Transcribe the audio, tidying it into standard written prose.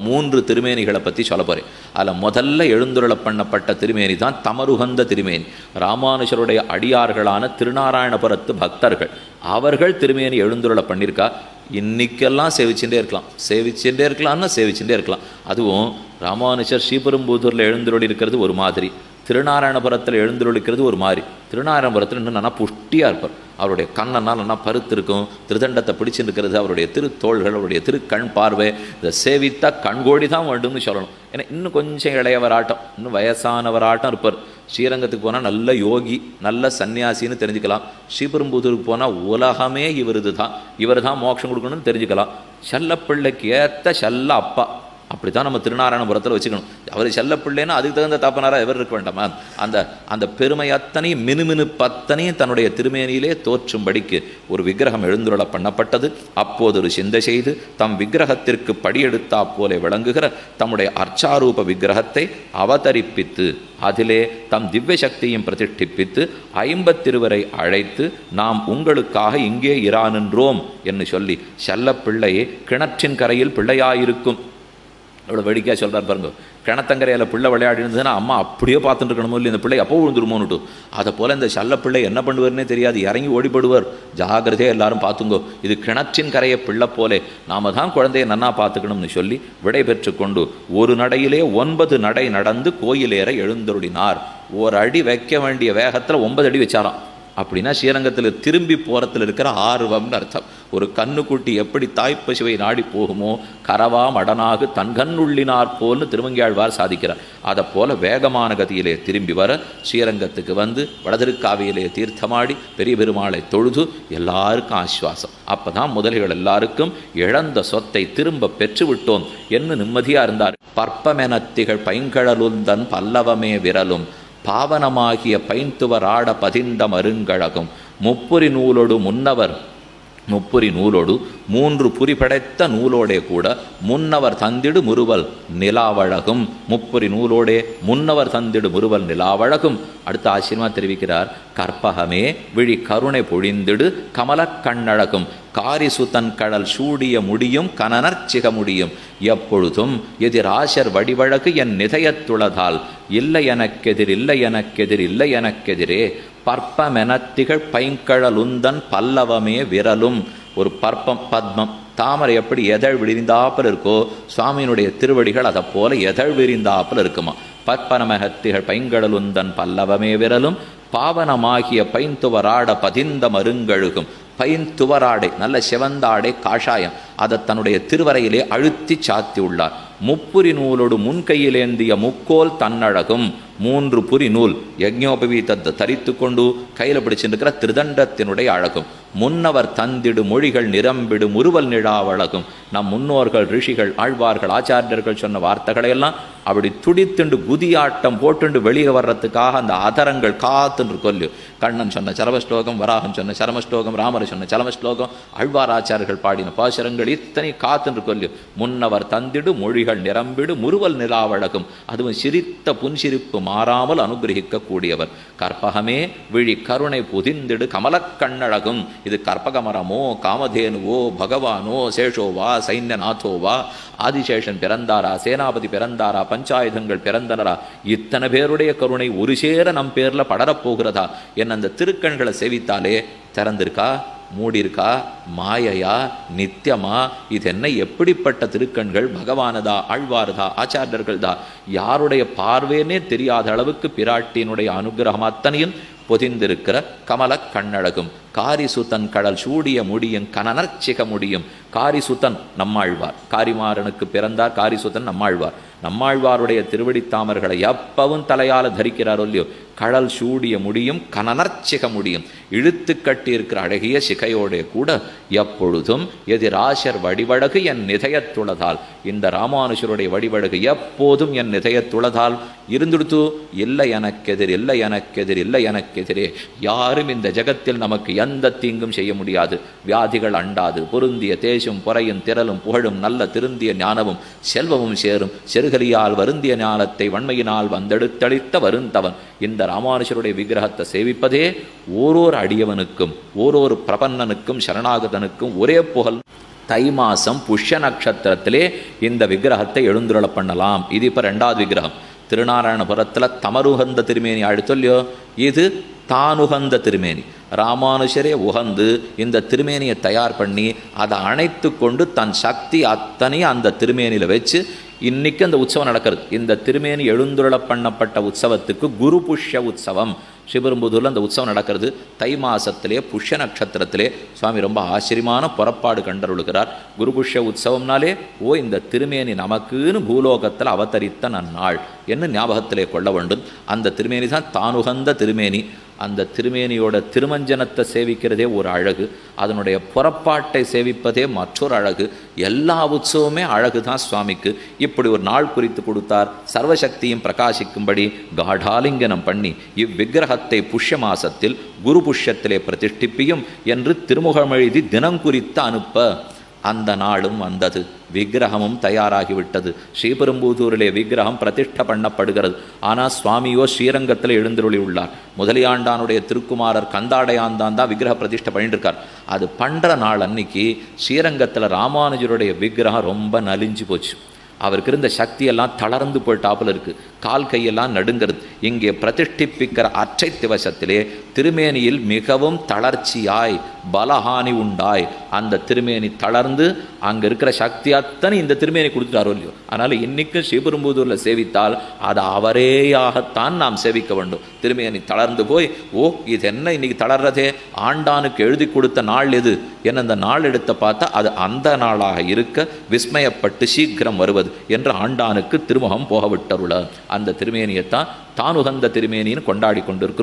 மூன்று திருமேனிகளை பற்றி சொல்ல போகிறேன். அதில் முதல்ல எழுந்துருள பண்ணப்பட்ட திருமேனி தான் தமருகந்த திருமேனி. ராமானுஜருடைய அடியார்களான திருநாராயணபுரத்து பக்தர்கள் அவர்கள் திருமேனி எழுந்துருள பண்ணியிருக்கா. இன்னைக்கெல்லாம் சேவிச்சுட்டே இருக்கலாம். அதுவும் ராமானுஜர் ஸ்ரீபெரும்புதூரில் எழுந்துருளி இருக்கிறது ஒரு மாதிரி, திருநாராயணபுரத்தில் எழுந்துருளிக்கிறது ஒரு மாதிரி. திருநாராயணபுரத்தில் இன்னும் நல்லா புஷ்டியாக இருப்பார். அவருடைய கண்ணனால் நல்லா பருத்து இருக்கும், திருதண்டத்தை பிடிச்சிருக்கிறது, அவருடைய திருத்தோள்கள், அவருடைய திருக்கண் பார்வை, இதை சேவித்தா கண்கோடி தான் வேண்டும்னு சொல்லணும். ஏன்னா இன்னும் கொஞ்சம் இளையவராட்டம், இன்னும் வயசானவராட்டம் இருப்பார். ஸ்ரீரங்கத்துக்கு போனால் நல்ல யோகி, நல்ல சன்னியாசின்னு தெரிஞ்சுக்கலாம். ஸ்ரீபெரும்புதூருக்கு போனால் உலகமே இவர் தான் மோட்சம் கொடுக்கணும்னு தெரிஞ்சுக்கலாம். செல்லப்பிள்ளைக்கு ஏற்ற செல்ல அப்பா, அப்படி தான் நம்ம திருநாராயணபுரத்தில் வச்சுக்கணும். அவர் செல்லப்பிள்ளைன்னா அதுக்கு தகுந்த தாப்பனாராக எவர் இருக்க வேண்டாமா? அந்த பெருமை அத்தனையும் மினுமினுப்பத்தனையும் தன்னுடைய திருமேனியிலே தோற்றும்படிக்கு ஒரு விக்கிரகம் எழுந்துருள பண்ணப்பட்டது. அப்போது ஒரு சிந்தை செய்து தம் விக்கிரகத்திற்கு படியெடுத்தா போல விளங்குகிற தம்முடைய அர்ச்சாரூப விக்கிரகத்தை அவதரிப்பித்து அதிலே தம் திவ்ய சக்தியும் பிரதிஷ்டிப்பித்து 52 அழைத்து நாம் உங்களுக்காக இங்கே இரானின்றோம் என்று சொல்லி, செல்லப்பிள்ளையே கிணற்றின் கரையில் பிள்ளையாயிருக்கும். எவ்வளோ வேடிக்கையாக சொல்கிறார் பாருங்க. கிணத்தங்கரையில் பிள்ளை விளையாடி இருந்ததுன்னா அம்மா அப்படியே பார்த்துட்டு இருக்கணுமோ இல்லை, இந்த பிள்ளை அப்போ விழுந்துருமோன்னுட்டு. அதை போல் இந்த செல்லப்பிள்ளை என்ன பண்ணுவார்னே தெரியாது, இறங்கி ஓடிப்படுவார். ஜாகிரதையாக எல்லாரும் பார்த்துங்கோ, இது கிணற்றின் கரையை பிள்ளை போலே, நாம தான் குழந்தைய நன்னா பார்த்துக்கணும்னு சொல்லி விடை பெற்று கொண்டு ஒரு நடையிலே 9 நடை நடந்து கோயிலேற எழுந்தருளினார். ஒரு அடி வைக்க வேண்டிய வேகத்தில் 9 அடி வச்சாராம். அப்படின்னா ஸ்ரீரங்கத்தில் திரும்பி போகிறத்தில் இருக்கிற ஆர்வம்னு அர்த்தம். ஒரு கண்ணுக்குட்டி எப்படி தாய்ப்பசுவை நாடி போகுமோ கரவா மடனாகு தன்கண்ணுள்ளினார் போல்னு திருமங்கியாழ்வார் சாதிக்கிறார். அதை போல வேகமான கதியிலே திரும்பி வர ஸ்ரீரங்கத்துக்கு வந்து வடதிருக்காவியிலே தீர்த்தமாடி பெரிய பெருமாளை தொழுது எல்லாருக்கும் ஆஸ்வாசம். அப்போ தான் முதலிகள் எல்லாருக்கும் இழந்த சொத்தை திரும்ப பெற்று விட்டோம் என்று நிம்மதியாக இருந்தார். பற்பமெனத்திகள் பைங்கழலுந்தன் பல்லவமே விரலும் பாவனமாகிய பைந்துவர் ஆட பதிந்த மருங்கழகும் முப்புரி நூலோடு முன்னவர் 3 புரி படைத்த நூலோடே கூட முன்னவர் தந்திடு முறுவல் நிலாவழகும். முப்புரி நூலோடே முன்னவர் தந்திடு முறுவல் நிலாவழகும். அடுத்த ஆச்சரியமாக தெரிவிக்கிறார், கற்பகமே விழி கருணை பொழிந்திடு கமலக்கண்ணழகும் காரிசுதன் கடல் சூடிய முடியும் கனனர்ச்சிக முடியும் எப்பொழுதும் எதிராசர் வடிவழகு என் நிதயத்துளதால் இல்லை எனக்கெதிர் இல்லை எனக்கெதிர் இல்லை எனக்கெதிரே பற்பமெனத்திகள் பைங்கழலுந்தன் பல்லவமே விரலும். ஒரு பற்பம் பத்மம் தாமரை எப்படி எதழ் விரிந்தாப்பில் இருக்கோ சுவாமியினுடைய திருவடிகள் அதை போல எதழ் விரிந்தாப்பில் இருக்குமா. பற்பனமகத்திகள் பைங்கழலுந்தன் பல்லவமே விரலும் பாவனமாகிய பைந்துவராட பதிந்த மருங்கழுகும். பைந்துவராடை நல்ல சிவந்தாடை காஷாயம் அதை தன்னுடைய திருவரையிலே அழுத்தி சாத்தி உள்ளார். முப்புரி நூலோடு முன்கையிலேந்திய முக்கோல் தன்னழகும். 3 புரி நூல் யஜ்ஞோபவீதத்தை தரித்து கொண்டு கையில் பிடிச்சிருக்கிற திருதண்டத்தினுடைய அழகும். முன்னவர் தந்திடு மொழிகள் நிரம்பிடு முறுவல் நிழாவழகும். நம் முன்னோர்கள் ரிஷிகள் ஆழ்வார்கள் ஆச்சாரியர்கள் சொன்ன வார்த்தைகளையெல்லாம் அப்படி துடித்துண்டு குதியாட்டம் போட்டுண்டு வெளியே வர்றதுக்காக அந்த அதரங்கள் காத்துன்று கொல்லு. கண்ணன் சொன்ன சரமஸ்லோகம், வராகன் சொன்ன சரமஸ்லோகம், ராமர் சொன்ன சரமஸ்லோகம், ஆழ்வார் ஆச்சாரியர்கள் பாடின பாசுரங்கள் இத்தனை காத்துன்று கொல்லு. முன்னவர் தந்திடு மொழிகள் நிரம்பிடு முறுவல் நிலாவழகும். அதுவும் சிரித்த புன்சிரிப்பு மாறாமல் அனுகிரகிக்க கூடியவர். கற்பகமே விழி கருணை புதிந்திடு கமலக்கண்ணழகும். இது கற்பகமரமோ காமதேனுவோ பகவானோ சேஷோவா சைன்யநாதோவா ஆதிசேஷன் பிறந்தாரா சேனாபதி பிறந்தாரா பஞ்சாயுதங்கள் பிறந்தனரா இத்தனை பேருடைய கருணை ஒரு சேர நம் பேர்ல படரப்போகிறதா என்ன அந்த திருக்கண்களை சேவித்தாலே திறந்திருக்கா மூடியிருக்கா மாயையா நித்தியமா இது என்ன எப்படிப்பட்ட திருக்கண்கள் பகவானதா ஆழ்வார்தா ஆச்சாரியர்கள்தா யாருடைய பார்வைன்னே தெரியாத அளவுக்கு பிராட்டியினுடைய அனுகிரகம் அத்தனையும் பொதிந்திருக்கிற கமல கண்ணழகும். காரிசுத்தன் கடல் சூடிய முடியும் கனனர்ச்சிக முடியும். காரிசுத்தன் நம்மாழ்வார், காரிமாறனுக்கு பிறந்தார் காரிசுத்தன் நம்மாழ்வார். நம்மாழ்வாருடைய திருவடித்தாமர்களை எப்பவும் தலையால் தரிக்கிறாரோ இல்லையோ கடல் சூடிய முடியும் கனனர்ச்சிக முடியும். இழுத்து கட்டி இருக்கிற அழகிய சிகையோட கூட எப்பொழுதும் எதிராசர் வடிவழகு என் நிதயத்துளதால் இந்த ராமானுஜருடைய வடிவழகு எப்போதும் என் நிதயத்துளதால் இருந்துடுத்து. இல்லை எனக்கெதிர் இல்லை எனக்கெதிர் இல்லை எனக்கெதிரே. யாரும் இந்த ஜகத்தில் நமக்கு எந்த தீங்கும் செய்ய முடியாது. வியாதிகள் அண்டாது. பொருந்திய தேசும் பொறையும் திரளும் புகழும் நல்ல திருந்திய ஞானமும் செல்வமும் சேரும். செருகலியால் வருந்திய ஞானத்தை வன்மையினால் வந்தெடுத்தளித்த வருந்தவன். இந்த ராமானுஜருடைய விக்கிரகத்தை சேவிப்பதே ஓரோரு அடியவனுக்கும் ஓரோரு பிரபன்னனுக்கும் சரணாகதனுக்கும் ஒரே புகழ் தை மாதம் புஷ்ய நட்சத்திரத்திலே இந்த விக்கிரகத்தை எழுந்துருள பண்ணலாம். இது இப்போ 2வது விக்கிரகம். திருநாராயணபுரத்தில் தமருகந்த திருமேனி ஆழ்த்தொல்லையோ, இது தானுகந்த திருமேனி. ராமானுஷரே உகந்து இந்த திருமேனியை தயார் பண்ணி அதை அணைத்து கொண்டு தன் சக்தி அத்தனையும் அந்த திருமேனியில் வச்சு இன்னைக்கு அந்த உற்சவம் நடக்கிறது. இந்த திருமேனி எழுந்துருள பண்ணப்பட்ட உற்சவத்துக்கு குரு புஷ்ய உற்சவம் ஸ்ரீபெரும்புதூரில் அந்த உற்சவம் நடக்கிறது. தை மாதத்திலே புஷ்ய நட்சத்திரத்திலே சுவாமி ரொம்ப ஆச்சரியமான புறப்பாடு கண்டருளுகிறார். குரு புஷ்ய உற்சவம்னாலே இந்த திருமேனி நமக்குன்னு பூலோகத்தில் அவதரித்த நன்னாள் என்ன ஞாபகத்திலே கொள்ள வேண்டும். அந்த திருமேனி தான் தானுகந்த திருமேனி. அந்த திருமேனியோட திருமஞ்சனத்தை சேவிக்கிறதே ஒரு அழகு, அதனுடைய புறப்பாட்டை சேவிப்பதே மற்றொரு அழகு. எல்லா உற்சவமே அழகு தான் சுவாமிக்கு. இப்படி ஒரு நாள் குறித்து கொடுத்தார். சர்வசக்தியும் பிரகாசிக்கும்படி காடாலிங்கனம் பண்ணி இவ்விக்கிரகத்தை புஷ்ய மாசத்தில் குரு புஷ்யத்திலே பிரதிஷ்டிப்பியும் என்று திருமுகமெழுதி தினம் குறித்து அனுப்ப அந்த நாளும் வந்தது. விக்கிரகமும் தயாராகிவிட்டது. ஸ்ரீபெரும்புதூரிலே விக்கிரகம் பிரதிஷ்ட பண்ணப்படுகிறது. ஆனால் சுவாமியோ ஸ்ரீரங்கத்தில் எழுந்தருளி உள்ளார். முதலியாண்டானுடைய திருக்குமாரர் கந்தாடையாந்தான் தான் விக்கிரக பிரதிஷ்டை பண்ணிட்டு இருக்கார். அது பண்ணுற நாள் அன்னைக்கு ஸ்ரீரங்கத்தில் ராமானுஜருடைய விக்கிரகம் ரொம்ப நலிஞ்சு போச்சு. அவருக்கு இருந்த சக்தியெல்லாம் தளர்ந்து போயிட்டாப்புல இருக்குது. கால் கையெல்லாம் நடுங்கிறது. இங்கே பிரதிஷ்டிப்பிக்கிற அற்றை திவசத்திலே திருமேனியில் மிகவும் தளர்ச்சியாய் பலஹானி உண்டாய் அந்த திருமேனி தளர்ந்து அங்கே இருக்கிற சக்தி அத்தனை இந்த திருமேனி கொடுத்துட்டாரோ இல்லையோ. அதனால் இன்றைக்கும் ஸ்ரீபெரும்புதூரில் சேவித்தால் அதை அவரேயாகத்தான் நாம் சேவிக்க வேண்டும். திருமேனி தளர்ந்து போய் இது என்ன இன்னைக்கு தளர்றதே, ஆண்டானுக்கு எழுதி கொடுத்த நாள் எது என்ன, அந்த நாள் எடுத்த பார்த்தா அது அந்த நாளாக இருக்க விஸ்மயப்பட்டு சீக்கிரம் வருவது என்று ஆண்டானுக்கு திருமுகம் போக விட்டருள அந்த திருமேனியைத்தான் தானுகந்த திருமேனின்னு கொண்டாடி கொண்டிருக்கிறோம்.